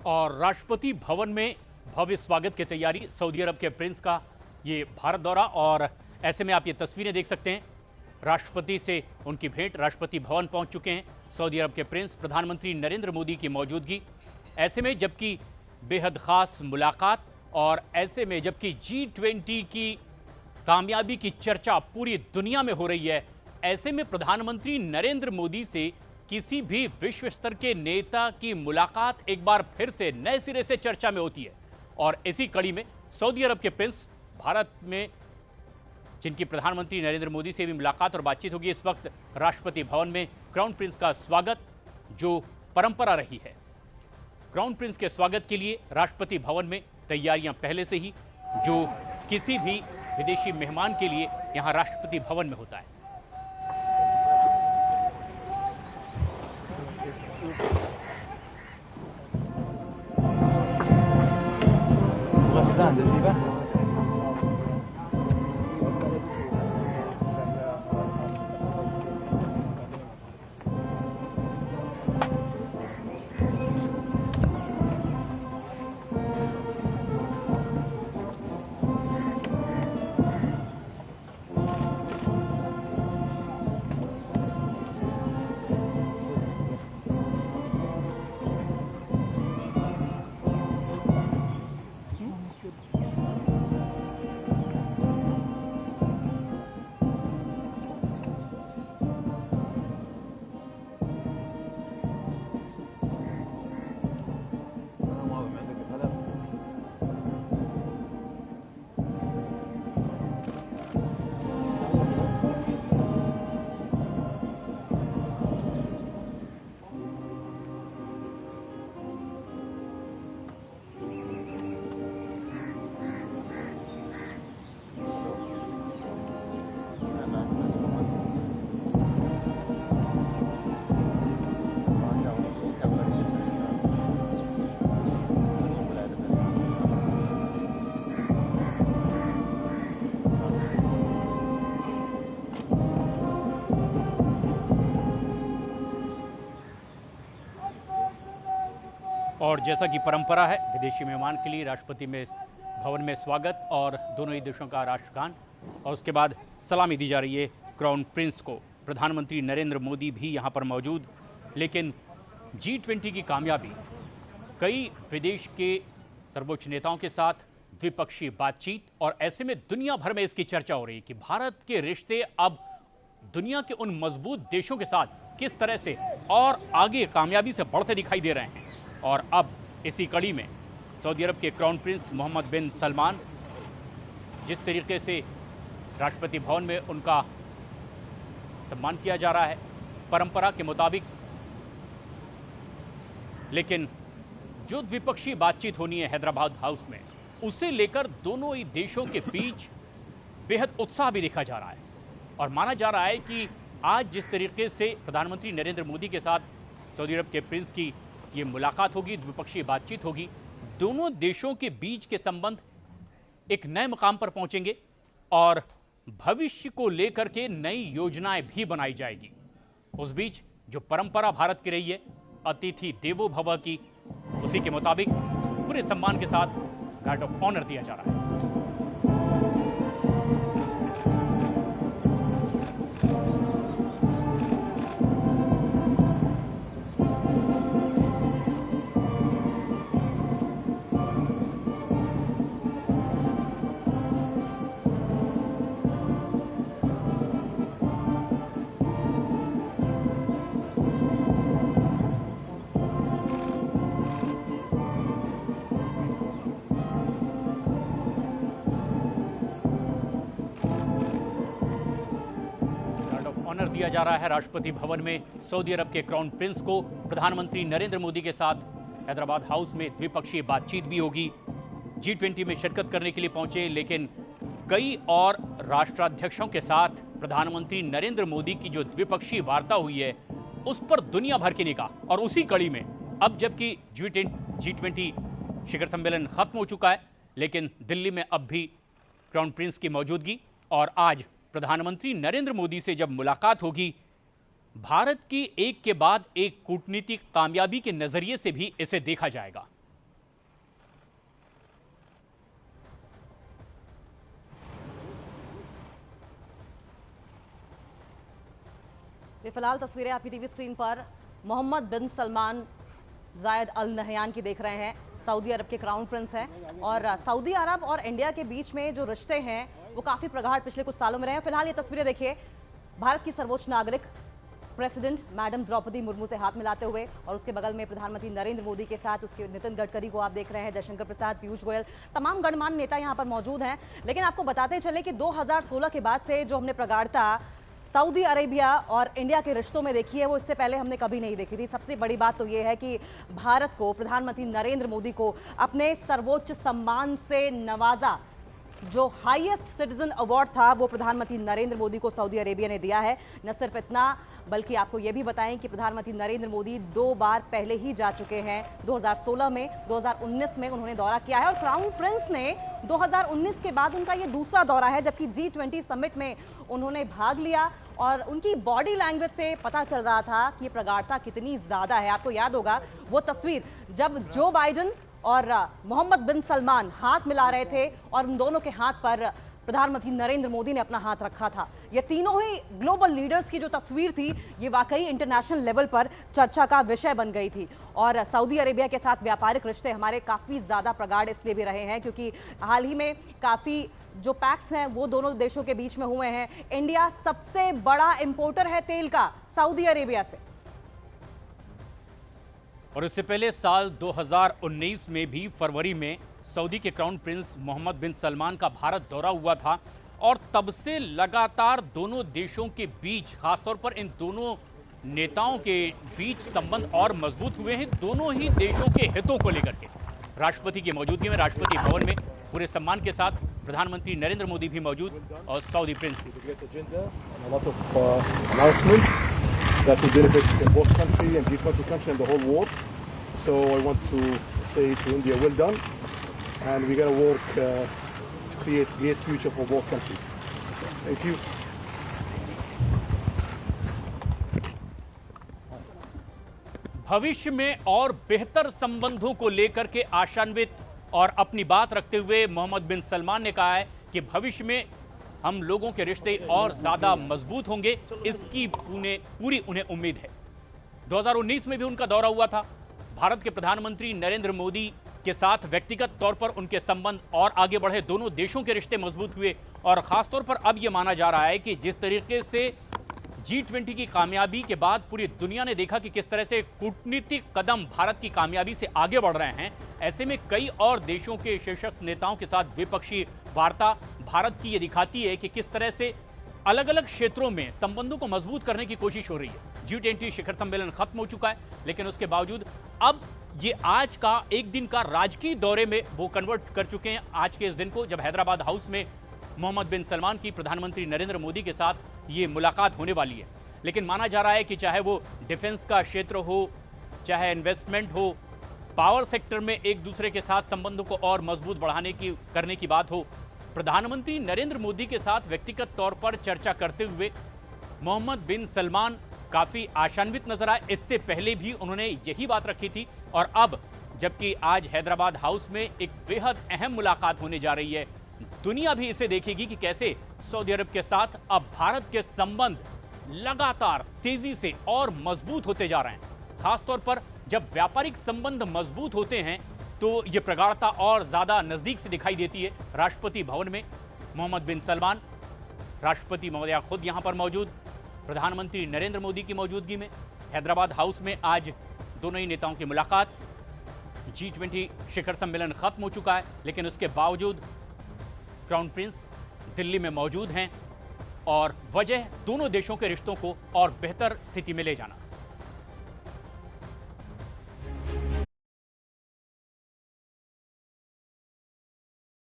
और राष्ट्रपति भवन में भव्य स्वागत की तैयारी, सऊदी अरब के प्रिंस का ये भारत दौरा। और ऐसे में आप ये तस्वीरें देख सकते हैं, राष्ट्रपति से उनकी भेंट, राष्ट्रपति भवन पहुंच चुके हैं सऊदी अरब के प्रिंस, प्रधानमंत्री नरेंद्र मोदी की मौजूदगी। ऐसे में जबकि बेहद खास मुलाकात और ऐसे में जबकि G20 की कामयाबी की चर्चा पूरी दुनिया में हो रही है, ऐसे में प्रधानमंत्री नरेंद्र मोदी से किसी भी विश्व स्तर के नेता की मुलाकात एक बार फिर से नए सिरे से चर्चा में होती है। और इसी कड़ी में सऊदी अरब के प्रिंस भारत में, जिनकी प्रधानमंत्री नरेंद्र मोदी से भी मुलाकात और बातचीत होगी, इस वक्त राष्ट्रपति भवन में क्राउन प्रिंस का स्वागत जो परंपरा रही है, क्राउन प्रिंस के स्वागत के लिए राष्ट्रपति भवन में तैयारियां पहले से ही, जो किसी भी विदेशी मेहमान के लिए यहां राष्ट्रपति भवन में होता है। और जैसा कि परंपरा है, विदेशी मेहमान के लिए राष्ट्रपति में भवन में स्वागत और दोनों ही देशों का राष्ट्रगान, और उसके बाद सलामी दी जा रही है क्राउन प्रिंस को। प्रधानमंत्री नरेंद्र मोदी भी यहां पर मौजूद। लेकिन G20 की कामयाबी, कई विदेश के सर्वोच्च नेताओं के साथ द्विपक्षीय बातचीत, और ऐसे में दुनिया भर में इसकी चर्चा हो रही है कि भारत के रिश्ते अब दुनिया के उन मजबूत देशों के साथ किस तरह से और आगे कामयाबी से बढ़ते दिखाई दे रहे हैं। और अब इसी कड़ी में सऊदी अरब के क्राउन प्रिंस मोहम्मद बिन सलमान, जिस तरीके से राष्ट्रपति भवन में उनका सम्मान किया जा रहा है परंपरा के मुताबिक, लेकिन जो द्विपक्षीय बातचीत होनी है हैदराबाद हाउस में, उसे लेकर दोनों ही देशों के बीच बेहद उत्साह भी देखा जा रहा है। और माना जा रहा है कि आज जिस तरीके से प्रधानमंत्री नरेंद्र मोदी के साथ सऊदी अरब के प्रिंस की ये मुलाकात होगी, द्विपक्षीय बातचीत होगी, दोनों देशों के बीच के संबंध एक नए मुकाम पर पहुंचेंगे और भविष्य को लेकर के नई योजनाएं भी बनाई जाएगी। उस बीच जो परंपरा भारत की रही है अतिथि देवो भव की, उसी के मुताबिक पूरे सम्मान के साथ गार्ड ऑफ ऑनर दिया जा रहा है। ऑनर दिया जा रहा है राष्ट्रपति भवन में सऊदी अरब के क्राउन प्रिंस को। प्रधानमंत्री नरेंद्र मोदी के साथ हैदराबाद हाउस में द्विपक्षीय बातचीत भी होगी। G20 में शिरकत करने के लिए पहुंचे, लेकिन कई और राष्ट्राध्यक्षों के साथ प्रधानमंत्री नरेंद्र मोदी की जो द्विपक्षीय वार्ता हुई है, उस पर दुनिया भर की निगाह। और उसी कड़ी में अब जबकि G20 शिखर सम्मेलन खत्म हो चुका है, लेकिन दिल्ली में अब भी क्राउन प्रिंस की मौजूदगी, और आज प्रधानमंत्री नरेंद्र मोदी से जब मुलाकात होगी, भारत की एक के बाद एक कूटनीतिक कामयाबी के नजरिए से भी इसे देखा जाएगा। ये फिलहाल तस्वीरें आपकी टीवी स्क्रीन पर मोहम्मद बिन सलमान जायद अल नहयान की देख रहे हैं। सऊदी अरब के क्राउन प्रिंस हैं और सऊदी अरब और इंडिया के बीच में जो रिश्ते हैं वो काफ़ी प्रगाढ़ पिछले कुछ सालों में रहे हैं। फिलहाल ये तस्वीरें देखिए, भारत की सर्वोच्च नागरिक प्रेसिडेंट मैडम द्रौपदी मुर्मू से हाथ मिलाते हुए और उसके बगल में प्रधानमंत्री नरेंद्र मोदी के साथ उसके नितिन गडकरी को आप देख रहे हैं, जयशंकर प्रसाद, पीयूष गोयल, तमाम गणमान्य नेता यहां पर मौजूद हैं। लेकिन आपको बताते चले कि 2016 के बाद से जो हमने प्रगाढ़ता सऊदी अरेबिया और इंडिया के रिश्तों में देखी है वो इससे पहले हमने कभी नहीं देखी थी। सबसे बड़ी बात तो ये है कि भारत को, प्रधानमंत्री नरेंद्र मोदी को अपने सर्वोच्च सम्मान से नवाजा। जो हाईएस्ट सिटीजन अवार्ड था वो प्रधानमंत्री नरेंद्र मोदी को सऊदी अरेबिया ने दिया है। न सिर्फ इतना, बल्कि आपको ये भी बताएं कि प्रधानमंत्री नरेंद्र मोदी 2 बार पहले ही जा चुके हैं। 2016 में, 2019 में उन्होंने दौरा किया है और क्राउन प्रिंस ने 2019 के बाद उनका ये दूसरा दौरा है, जबकि G20 समिट में उन्होंने भाग लिया और उनकी बॉडी लैंग्वेज से पता चल रहा था कि ये प्रगाढ़ता कितनी ज्यादा है। आपको याद होगा वो तस्वीर जब जो बाइडेन और मोहम्मद बिन सलमान हाथ मिला रहे थे और उन दोनों के हाथ पर प्रधानमंत्री नरेंद्र मोदी ने अपना हाथ रखा था। ये तीनों ही ग्लोबल लीडर्स की जो तस्वीर थी ये वाकई इंटरनेशनल लेवल पर चर्चा का विषय बन गई थी। और सऊदी अरेबिया के साथ व्यापारिक रिश्ते हमारे काफ़ी ज़्यादा प्रगाढ़ इसलिए भी रहे हैं क्योंकि हाल ही में काफ़ी जो पैक्ट्स हैं वो दोनों देशों के बीच में हुए हैं। इंडिया सबसे बड़ा इंपोर्टर है तेल का सऊदी अरेबिया से। और इससे पहले साल 2019 में भी फरवरी में सऊदी के क्राउन प्रिंस मोहम्मद बिन सलमान का भारत दौरा हुआ था और तब से लगातार दोनों देशों के बीच, खासतौर पर इन दोनों नेताओं के बीच संबंध और मजबूत हुए हैं, दोनों ही देशों के हितों को लेकर के। राष्ट्रपति की मौजूदगी में राष्ट्रपति भवन में पूरे सम्मान के साथ प्रधानमंत्री नरेंद्र मोदी भी मौजूद और सऊदी प्रिंस भी। That will benefit both country and G20 country and the whole world. So I want to say to India, well done, and we're going to work to create a great future for both countries. Thank you. भविष्य में और बेहतर संबंधों को लेकर के आशान्वित और अपनी बात रखते हुए मोहम्मद बिन सलमान ने कहा है कि भविष्य में हम लोगों के रिश्ते और ज्यादा मजबूत होंगे, इसकी पूरी उन्हें उम्मीद है। 2019 में भी उनका दौरा हुआ था। भारत के प्रधानमंत्री नरेंद्र मोदी के साथ व्यक्तिगत तौर पर उनके संबंध और आगे बढ़े, दोनों देशों के रिश्ते मजबूत हुए और खासतौर पर अब यह माना जा रहा है कि जिस तरीके से G20 की कामयाबी के बाद पूरी दुनिया ने देखा कि किस तरह से कूटनीतिक कदम भारत की कामयाबी से आगे बढ़ रहे हैं, ऐसे में कई और देशों के शीर्ष नेताओं के साथ द्विपक्षीय वार्ता भारत की ये दिखाती है कि किस तरह से अलग अलग क्षेत्रों में संबंधों को मजबूत करने की कोशिश हो रही है। G20 शिखर सम्मेलन खत्म हो चुका है, लेकिन उसके बावजूद अब ये आज का एक दिन का राजकीय दौरे में वो कन्वर्ट कर चुके हैं। आज के इस दिन को जब हैदराबाद हाउस में मोहम्मद बिन सलमान की प्रधानमंत्री नरेंद्र मोदी के साथ ये मुलाकात होने वाली है। लेकिन माना जा रहा है कि चाहे वो डिफेंस का क्षेत्र हो, चाहे इन्वेस्टमेंट हो, पावर सेक्टर में एक दूसरे के साथ संबंधों को और मजबूत करने की बात हो, प्रधानमंत्री नरेंद्र मोदी के साथ व्यक्तिगत तौर पर चर्चा करते हुए मोहम्मद बिन सलमान काफी आशान्वित नजर आए। इससे पहले भी उन्होंने यही बात रखी थी और अब जबकि आज हैदराबाद हाउस में एक बेहद अहम मुलाकात होने जा रही है, दुनिया भी इसे देखेगी कि कैसे सऊदी अरब के साथ अब भारत के संबंध लगातार तेजी से और मजबूत होते जा रहे हैं। खासतौर पर जब व्यापारिक संबंध मजबूत होते हैं तो ये प्रगाढ़ता और ज्यादा नजदीक से दिखाई देती है। राष्ट्रपति भवन में मोहम्मद बिन सलमान, राष्ट्रपति महोदया खुद यहां पर मौजूद, प्रधानमंत्री नरेंद्र मोदी की मौजूदगी में हैदराबाद हाउस में आज दोनों ही नेताओं की मुलाकात। G20 शिखर सम्मेलन खत्म हो चुका है, लेकिन उसके बावजूद क्राउन प्रिंस दिल्ली में मौजूद हैं और वजह दोनों देशों के रिश्तों को और बेहतर स्थिति में ले जाना।